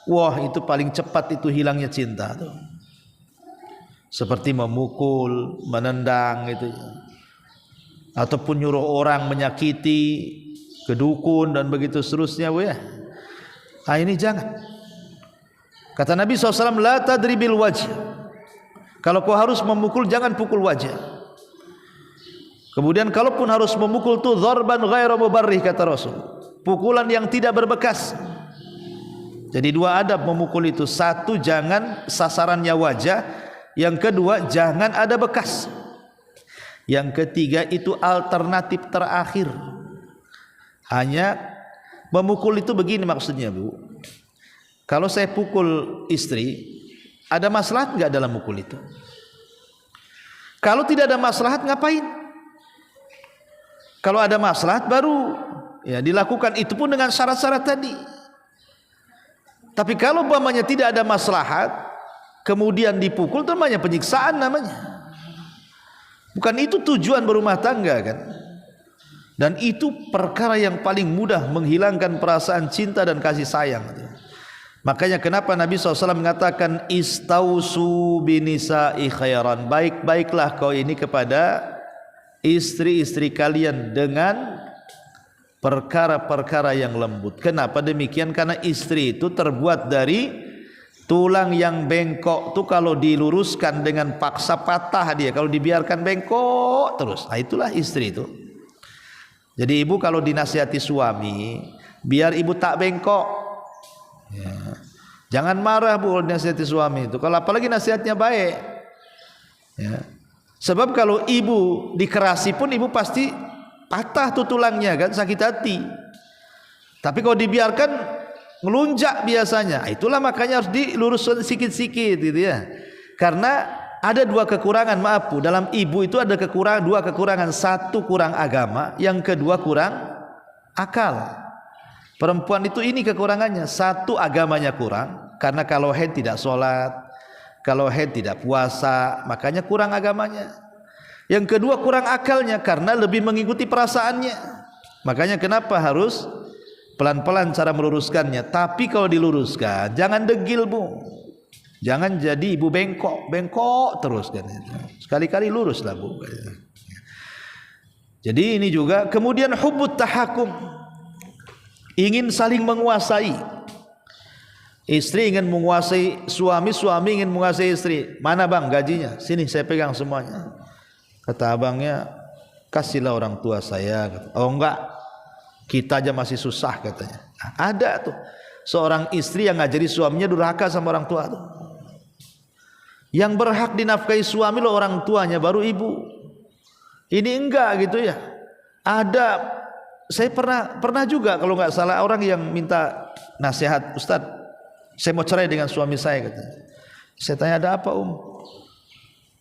S1: wah itu paling cepat itu hilangnya cinta tuh. Seperti memukul, menendang gitu, ataupun nyuruh orang menyakiti, ke dukun dan begitu seterusnya. Nah ini jangan. Kata Nabi SAW, la tadribil wajh. Kalau kau harus memukul, jangan pukul wajah. Kemudian kalaupun harus memukul tuh dzarban ghairu mubarrih, kata Rasul, pukulan yang tidak berbekas. Jadi dua adab memukul itu. Satu, jangan sasarannya wajah. Yang kedua, jangan ada bekas. Yang ketiga itu alternatif terakhir. Hanya memukul itu begini maksudnya, Bu. Kalau saya pukul istri, ada maslahat enggak dalam mukul itu? Kalau tidak ada maslahat, ngapain? Kalau ada maslahat baru ya dilakukan, itu pun dengan syarat-syarat tadi. Tapi kalau umpamanya tidak ada maslahat kemudian dipukul, itu namanya penyiksaan namanya. Bukan itu tujuan berumah tangga kan. Dan itu perkara yang paling mudah menghilangkan perasaan cinta dan kasih sayang. Makanya kenapa Nabi SAW mengatakan istausu binisa'i khairan, baik-baiklah kau ini kepada istri-istri kalian dengan perkara-perkara yang lembut. Kenapa demikian? Karena istri itu terbuat dari tulang yang bengkok tuh, kalau diluruskan dengan paksa patah dia, kalau dibiarkan bengkok terus. Nah itulah istri itu. Jadi ibu kalau dinasihati suami, biar ibu tak bengkok ya. Jangan marah Bu dinasihati suami itu, kalau apalagi nasihatnya baik ya. Sebab kalau ibu dikerasi pun ibu pasti patah tuh tulangnya kan, sakit hati. Tapi kalau dibiarkan ngelunjak biasanya. Itulah makanya harus diluruskan sikit-sikit gitu ya. Karena ada dua kekurangan, maaf Bu, dalam ibu itu ada dua kekurangan. Satu, kurang agama, yang kedua kurang akal. Perempuan itu ini kekurangannya. Satu, agamanya kurang, karena kalau haid tidak sholat, kalau haid tidak puasa, makanya kurang agamanya. Yang kedua kurang akalnya, karena lebih mengikuti perasaannya. Makanya kenapa harus pelan-pelan cara meluruskannya. Tapi kalau diluruskan jangan degil Bu, jangan jadi ibu bengkok terus kan. Sekali-kali lurus lah Bu. Jadi ini juga. Kemudian hubbut tahakum, ingin saling menguasai. Istri ingin menguasai suami, suami ingin menguasai istri. Mana bang gajinya? Sini saya pegang semuanya. Kata abangnya, kasihlah orang tua saya. Oh enggak, kita aja masih susah katanya. Nah, ada tuh seorang istri yang ngajari suaminya durhaka sama orang tua tuh. Yang berhak dinafkahi suami loh orang tuanya, baru ibu. Ini enggak gitu ya. Ada, saya pernah juga kalau nggak salah orang yang minta nasihat, Ustadz, saya mau cerai dengan suami saya katanya. Saya tanya, ada apa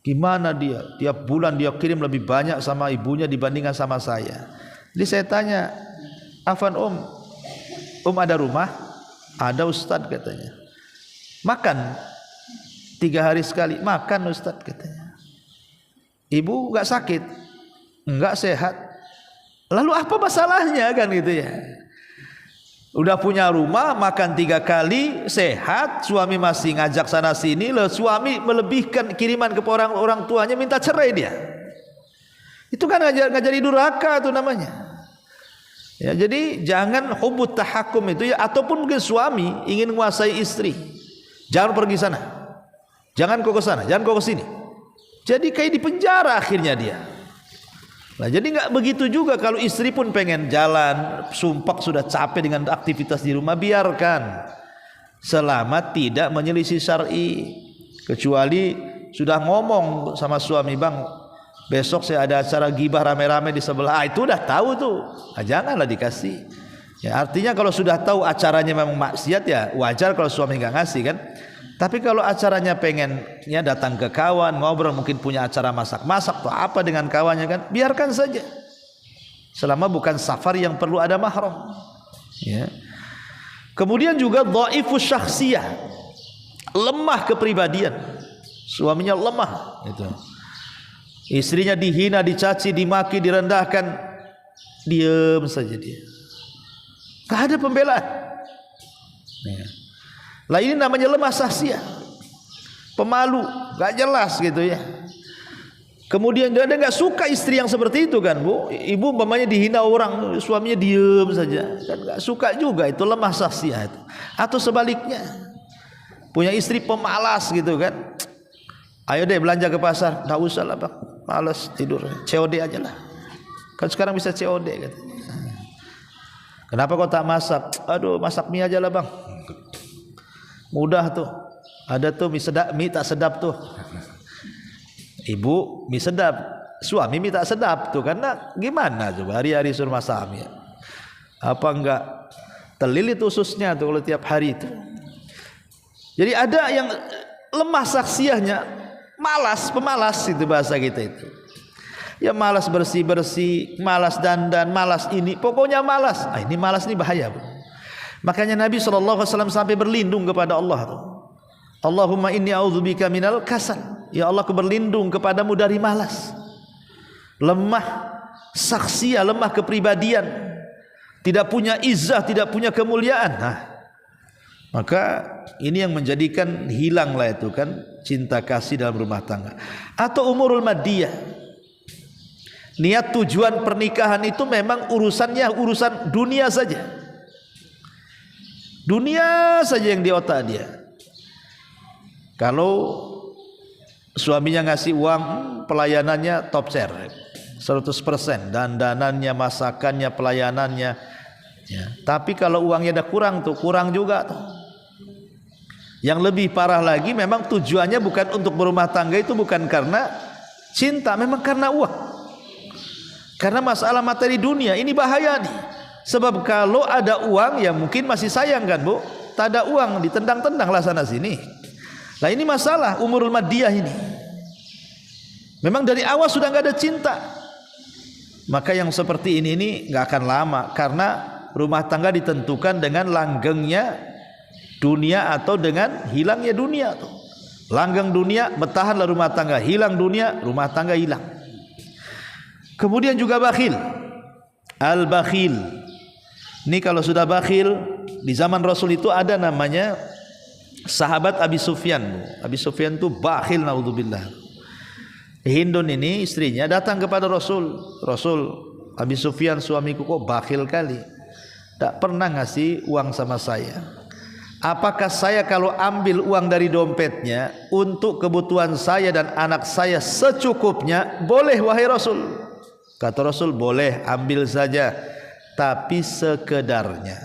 S1: Gimana dia? Tiap bulan dia kirim lebih banyak sama ibunya dibandingkan sama saya. Jadi saya tanya, Afan ada rumah? Ada Ustadz katanya. Makan 3 hari sekali? Makan Ustadz katanya. Ibu nggak sakit? Nggak sehat? Lalu apa masalahnya kan gitu ya? Udah punya rumah, makan 3 kali, sehat, suami masih ngajak sana sini, lalu suami melebihkan kiriman ke orang tuanya, minta cerai dia. Itu kan ngajari durhaka tuh namanya. Ya, jadi jangan hubbut tahakum itu ya. Ataupun mungkin suami ingin menguasai istri, jangan pergi sana, jangan kau ke sana, jangan kau ke sini. Jadi kayak di penjara akhirnya dia. Nah jadi nggak begitu juga kalau istri pun pengen jalan, sumpah sudah capek dengan aktivitas di rumah, biarkan selama tidak menyelisih syar'i. Kecuali sudah ngomong sama suami, bang besok saya ada acara gibah rame-rame di sebelah, itu udah tahu tuh, janganlah dikasih. Ya, artinya kalau sudah tahu acaranya memang maksiat, ya wajar kalau suami nggak ngasih kan. Tapi kalau acaranya pengennya datang ke kawan, ngobrol, mungkin punya acara masak-masak atau apa dengan kawannya kan, biarkan saja. Selama bukan safar yang perlu ada mahram. Ya. Kemudian juga dhaifus syakhsiyah, lemah kepribadian. Suaminya lemah itu. Istrinya dihina, dicaci, dimaki, direndahkan, diam saja dia. Gak ada pembelaan. Ya. Lah ini namanya lemah sahsiah, pemalu, gak jelas gitu ya. Kemudian dia nggak suka istri yang seperti itu kan, Bu. Ibu umpamanya dihina orang, suaminya diem saja, kan nggak suka juga, itu lemah sahsiah itu. Atau sebaliknya, punya istri pemalas gitu kan. Ayo deh belanja ke pasar, nggak usah lah Bang, malas tidur, COD aja lah. Kan sekarang bisa COD gitu. Kenapa kau tak masak? Aduh, masak mie aja lah Bang. Mudah tuh, ada tuh mie tak sedap tuh. Ibu mie sedap, suami mie tak sedap tuh, karena gimana coba hari-hari suruh masak mie, apa enggak terlilit ususnya tuh kalau tiap hari itu. Jadi ada yang lemah saksiahnya, malas, pemalas itu bahasa kita itu. Ya malas bersih-bersih, malas dandan, malas ini, pokoknya malas. Ini malas ini bahaya, Bu. Makanya Nabi SAW sampai berlindung kepada Allah tuh. Allahumma inni a'udzubika minal kasal. Ya Allah, aku berlindung kepadamu dari malas, lemah saksiah, lemah kepribadian, tidak punya izzah, tidak punya kemuliaan. Nah, maka ini yang menjadikan hilanglah itu kan cinta kasih dalam rumah tangga. Atau umurul maddiyah, niat tujuan pernikahan itu memang urusannya urusan dunia saja. Dunia saja yang di otak dia. Kalau suaminya ngasih uang, pelayanannya top share 100%, dandanannya, masakannya, pelayanannya ya. Tapi kalau uangnya ada kurang tuh, kurang juga tuh. Yang lebih parah lagi, memang tujuannya bukan untuk berumah tangga, itu bukan karena cinta, memang karena uang, karena masalah materi dunia. Ini bahaya nih. Sebab kalau ada uang ya mungkin masih sayang kan, Bu. Tak ada uang ditendang-tendang lah sana sini. Nah ini masalah umurul maddiyah ini. Memang dari awal sudah nggak ada cinta. Maka yang seperti ini nggak akan lama, karena rumah tangga ditentukan dengan langgengnya dunia atau dengan hilangnya dunia tuh. Langgeng dunia, bertahanlah rumah tangga. Hilang dunia, rumah tangga hilang. Kemudian juga bakhil. Al-bakhil. Ini kalau sudah bakhil, di zaman Rasul itu ada namanya sahabat Abi Sufyan. Abi Sufyan itu bakhil, naudzubillah. Hindun ini istrinya datang kepada Rasul. Rasul, Abi Sufyan suamiku kok bakhil kali, tak pernah ngasih uang sama saya. Apakah saya kalau ambil uang dari dompetnya untuk kebutuhan saya dan anak saya secukupnya, boleh wahai Rasul? Kata Rasul, boleh, ambil saja, tapi sekedarnya.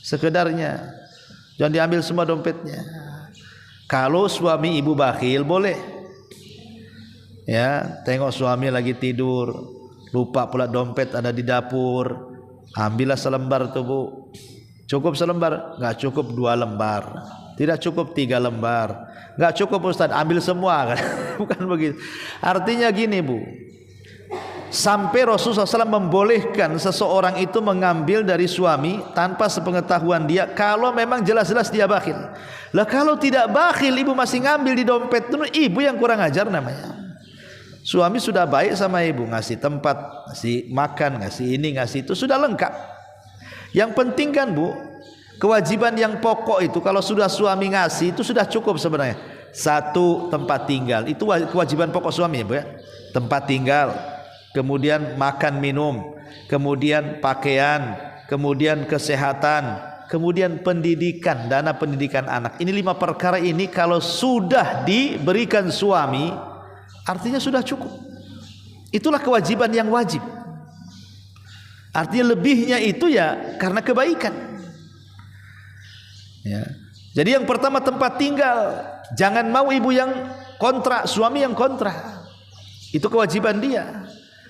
S1: Sekedarnya, jangan diambil semua dompetnya. Kalau suami ibu bakhil boleh. Ya, tengok suami lagi tidur, lupa pula dompet ada di dapur, ambillah selembar tuh, Bu. Cukup selembar? Enggak cukup 2 lembar. Tidak cukup 3 lembar. Enggak cukup Ustaz, ambil semua kan. Bukan begitu. Artinya gini, Bu. Sampai Rasulullah SAW membolehkan seseorang itu mengambil dari suami tanpa sepengetahuan dia, kalau memang jelas-jelas dia bakhil. Lah kalau tidak bakhil, ibu masih ngambil di dompet, itu ibu yang kurang ajar namanya. Suami sudah baik sama ibu, ngasih tempat, ngasih makan, ngasih ini, ngasih itu, sudah lengkap. Yang penting kan, Bu, kewajiban yang pokok itu kalau sudah suami ngasih itu sudah cukup sebenarnya. 1, tempat tinggal, itu kewajiban pokok suami ya, Bu ya. Tempat tinggal, kemudian makan minum, kemudian pakaian, kemudian kesehatan, kemudian pendidikan, dana pendidikan anak. Ini 5 perkara ini kalau sudah diberikan suami, artinya sudah cukup. Itulah kewajiban yang wajib. Artinya lebihnya itu ya karena kebaikan ya. Jadi yang pertama tempat tinggal, jangan mau ibu yang kontrak, suami yang kontrak. Itu kewajiban dia.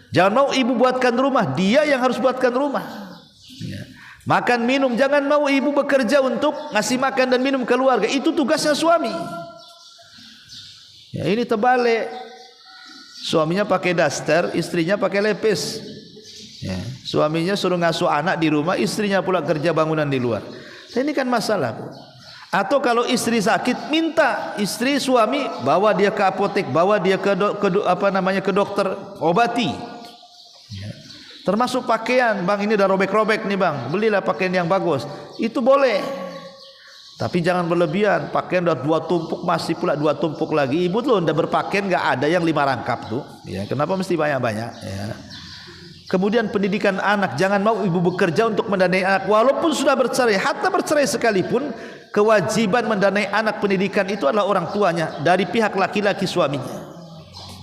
S1: Jangan mau ibu buatkan rumah, dia yang harus buatkan rumah. Ya. Makan minum, jangan mau ibu bekerja untuk ngasih makan dan minum keluarga. Itu tugasnya suami. Ya, ini terbalik. Suaminya pakai daster, istrinya pakai lepis. Ya. Suaminya suruh ngasuh anak di rumah, istrinya pula kerja bangunan di luar. Nah, ini kan masalah, Bu. Atau kalau istri sakit, minta istri suami bawa dia ke apotek, bawa dia ke dokter, obati. Ya. Termasuk pakaian, bang ini udah robek-robek nih bang, belilah pakaian yang bagus. Itu boleh. Tapi jangan berlebihan. Pakaian udah 2 tumpuk, masih pula 2 tumpuk lagi. Ibu tuh udah berpakaian nggak ada yang 5 rangkap tuh. Ya, kenapa mesti banyak-banyak? Ya. Kemudian pendidikan anak, jangan mau ibu bekerja untuk mendanai anak walaupun sudah bercerai, hatta bercerai sekalipun. Kewajiban mendanai anak pendidikan itu adalah orang tuanya dari pihak laki-laki suaminya.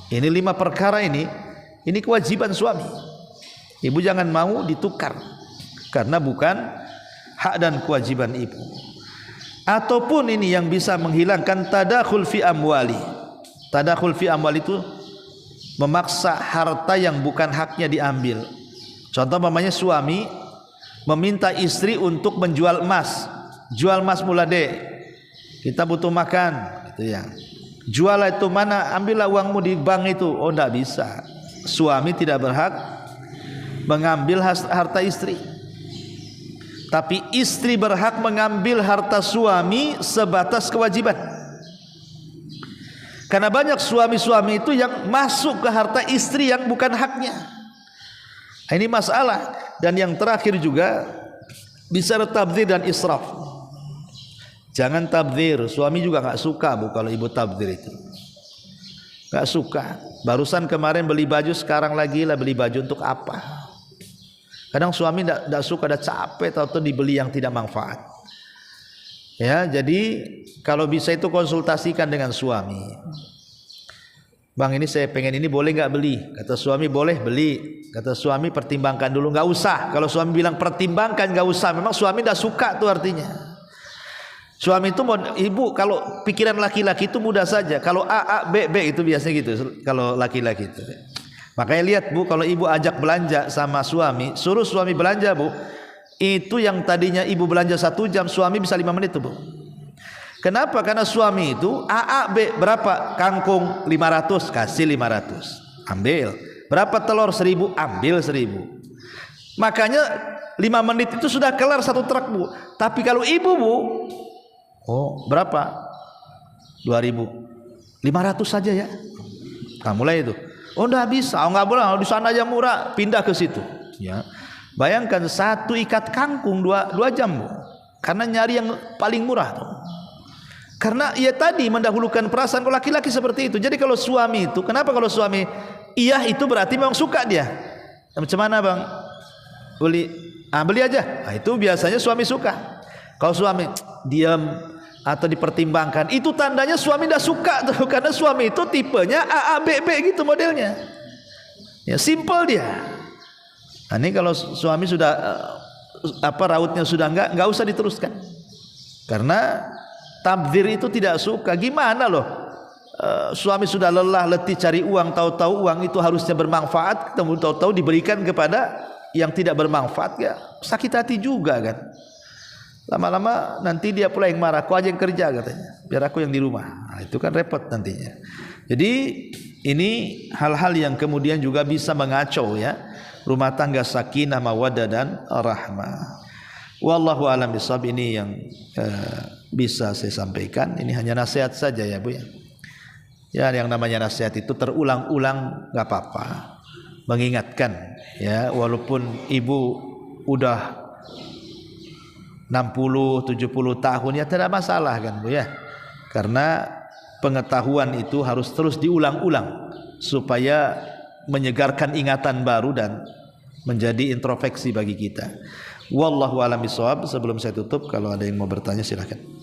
S1: Ini 5 perkara ini kewajiban suami. Ibu jangan mau ditukar karena bukan hak dan kewajiban ibu. Ataupun ini yang bisa menghilangkan tadakhul fi amwali. Tadakhul fi amwali itu memaksa harta yang bukan haknya diambil. Contoh mamanya suami meminta istri untuk menjual emas. Jual emas mula dek, kita butuh makan gitu ya. Jual itu mana, ambillah uangmu di bank itu. Oh tidak bisa. Suami tidak berhak mengambil harta istri, tapi istri berhak mengambil harta suami sebatas kewajiban. Karena banyak suami-suami itu yang masuk ke harta istri yang bukan haknya. Ini masalah. Dan yang terakhir juga bisa tabdzir dan israf. Jangan tabdzir. Suami juga nggak suka Bu kalau ibu tabdzir itu. Nggak suka. Barusan kemarin beli baju, sekarang lagi lah beli baju untuk apa? Kadang suami nggak suka, ada capek atau dibeli yang tidak manfaat. Ya, jadi kalau bisa itu konsultasikan dengan suami. Bang ini saya pengen ini, boleh nggak beli? Kata suami boleh beli. Kata suami pertimbangkan dulu, nggak usah. Kalau suami bilang pertimbangkan nggak usah, memang suami nggak suka tuh artinya. Suami itu mau, ibu kalau pikiran laki-laki itu mudah saja. Kalau A, A, B, B itu biasanya gitu. Kalau laki-laki itu. Makanya lihat Bu, kalau ibu ajak belanja sama suami, suruh suami belanja Bu. Itu yang tadinya ibu belanja 1 jam, suami bisa 5 menit tuh Bu. Kenapa? Karena suami itu A, A, B berapa? Kangkung 500, kasih 500. Ambil. Berapa telur 1000? Ambil 1000. Makanya 5 menit itu sudah kelar 1 truk Bu. Tapi kalau ibu Bu, oh berapa? 2000, 500 saja ya. Nah mulai itu. Oh enggak bisa, oh enggak boleh, di sana aja murah, pindah ke situ. Ya. Bayangkan 1 ikat kangkung 2 jam Bu. Karena nyari yang paling murah tuh. Karena ia tadi mendahulukan perasaan. Kalau laki-laki seperti itu. Jadi kalau suami itu, kenapa kalau suami iya itu berarti memang suka dia. Macam mana bang? Beli aja. Nah, itu biasanya suami suka. Kalau suami diam atau dipertimbangkan, itu tandanya suami tidak suka tuh, karena suami itu tipenya A, A, B, B gitu modelnya. Ya simple dia. Nah, ini kalau suami sudah rautnya sudah enggak usah diteruskan. Karena tabdzir itu tidak suka. Gimana loh? Suami sudah lelah, letih cari uang, tahu-tahu uang itu harusnya bermanfaat, tahu-tahu diberikan kepada yang tidak bermanfaat, ya sakit hati juga kan. Lama-lama nanti dia pula yang marah, kau aja yang kerja katanya, biar aku yang di rumah. Nah, itu kan repot nantinya. Jadi ini hal-hal yang kemudian juga bisa mengacau ya rumah tangga sakinah, mawaddah dan rahmah. Wallahu a'lam bishawab. Ini yang bisa saya sampaikan. Ini hanya nasihat saja ya Bu ya. Ya yang namanya nasihat itu terulang-ulang nggak apa-apa. Mengingatkan ya, walaupun ibu udah 60, 70 tahun ya tidak masalah kan Bu ya. Karena pengetahuan itu harus terus diulang-ulang supaya menyegarkan ingatan baru dan menjadi introspeksi bagi kita. Wallahu a'lam bishawab. Sebelum saya tutup, kalau ada yang mau bertanya silakan.